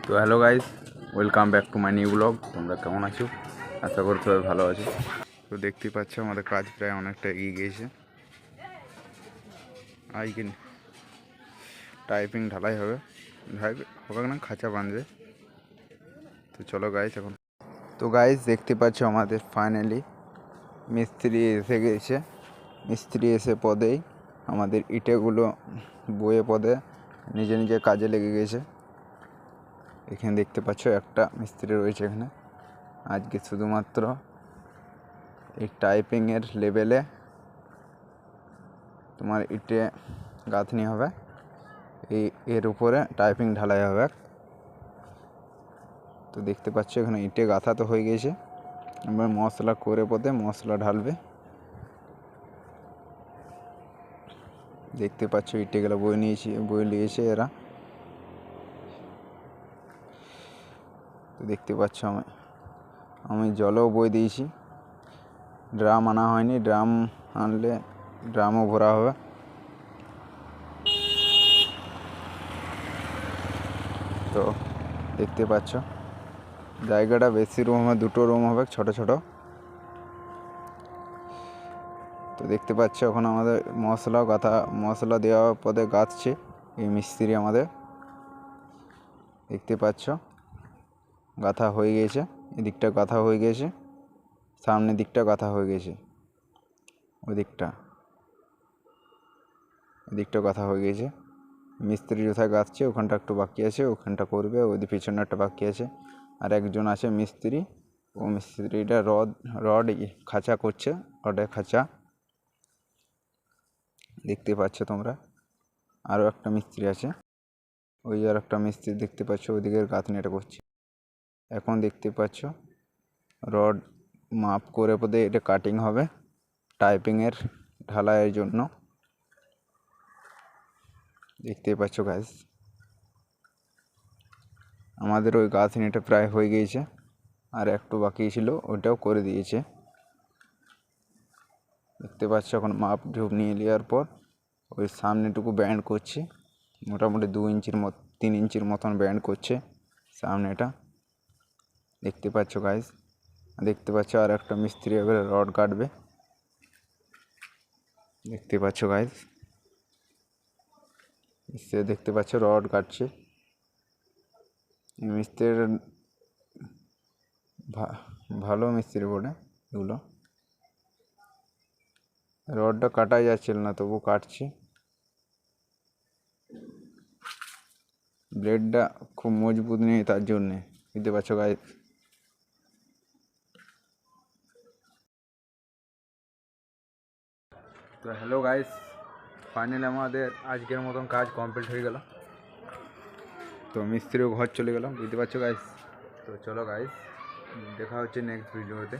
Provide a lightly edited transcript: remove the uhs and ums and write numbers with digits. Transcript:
তো hello guys, welcome back to my new blog. তোমরা কেমন আছো? আশা করি সবাই ভালো আছো। তো দেখতেই পাচ্ছ আমাদের কাজ প্রায় অনেকটা এগিয়ে গিয়েছে। আজকে টাইপিং ঢালাই হবে না, খাঁচা বাঁধবে। তো চলো গাইস এখন। তো গাইস দেখতে পাচ্ছ আমাদের ফাইনালি মিস্ত্রি এসে গেছে। মিস্ত্রি এসে পদেই আমাদের ইটেগুলো বয়ে পদে নিজে নিজে কাজে লেগে গেছে। এখানে দেখতে পাচ্ছ একটা মিস্ত্রি রয়েছে এখানে। আজকে শুধুমাত্র এই টাইপিংয়ের লেভেলে তোমার ইটে গাঁথনি হবে, এর উপরে টাইপিং ঢালাই হবে। তো দেখতে পাচ্ছ এখানে ইটে গাঁথা তো হয়ে গেছে, এবার মশলা করে পদে মশলা ঢালবে। দেখতে পাচ্ছ ইটেগুলো বয়ে নিয়েছে এরা। তো দেখতে পাচ্ছ আমি জলও বয়ে দিয়েছি। ড্রাম আনা হয়নি, ড্রাম আনলে ড্রামও ভরা হবে। তো দেখতে পাচ্ছ জায়গাটা বেশি রুম হবে, দুটো রুম হবে ছোট ছোট। তো দেখতে পাচ্ছ এখন আমাদের মশলা দেওয়া পদে গাঁথছে এই মিস্ত্রি আমাদের। দেখতে পাচ্ছ গাঁথা হয়ে গেছে, এদিকটা গাঁথা হয়ে গেছে, সামনের দিকটা গাঁথা হয়ে গেছে, এদিকটা গাঁথা হয়ে গেছে। মিস্ত্রি কোথায় গাঁথছে ওখানটা একটু বাকি আছে, ওখানটা করবে। ওই পিছনে একটা বাকি আছে, আর একজন আছে মিস্ত্রি। ও মিস্ত্রিটা রড খাঁচা করছে, রডের খাঁচা। দেখতে পাচ্ছ তোমরা আরও একটা মিস্ত্রি আছে, ওই আর একটা মিস্ত্রি দেখতে পাচ্ছ ওইদিকের গাঁথনিটা করছে। এখন দেখতে পাচ্ছ রড মাপ করে পদে এটা কাটিং হবে টাইপিংয়ের ঢালাইয়ের জন্য। দেখতেই পাচ্ছ গাইস আমাদের ওই গাঁথনিটা প্রায় হয়ে গিয়েছে, আর একটু বাকি ছিল, ওইটাও করে দিয়েছে। দেখতে পাচ্ছ এখন মাপ ঝুপ নিয়ে নেওয়ার পর ওই সামনেটুকু ব্যান্ড করছে, মোটামুটি 3 ইঞ্চির মতন ব্যান্ড করছে সামনেটা। দেখতে পাচ্ছ গাইস, দেখতে পাচ্ছ আর একটা মিস্ত্রি এবারে রড কাটবে। দেখতে পাচ্ছ গাইস, মিস্ত্রি দেখতে পাচ্ছ রড কাটছে। মিস্ত্রির ভালো মিস্ত্রি বলে এগুলো। রডটা কাটাই যাচ্ছিল না, তবু কাটছি। ব্লেডটা খুব মজবুত নেই, তার জন্যে। দেখতে পাচ্ছ গাইস। তো হ্যালো গাইস, ফাইনালি আমাদের আজকের মতন কাজ কমপ্লিট হয়ে গেল। তো মিস্ত্রিও ঘর চলে গেল, বুঝতে পারছো গাইস। তো চলো গাইস, দেখা হচ্ছে নেক্সট ভিডিওতে।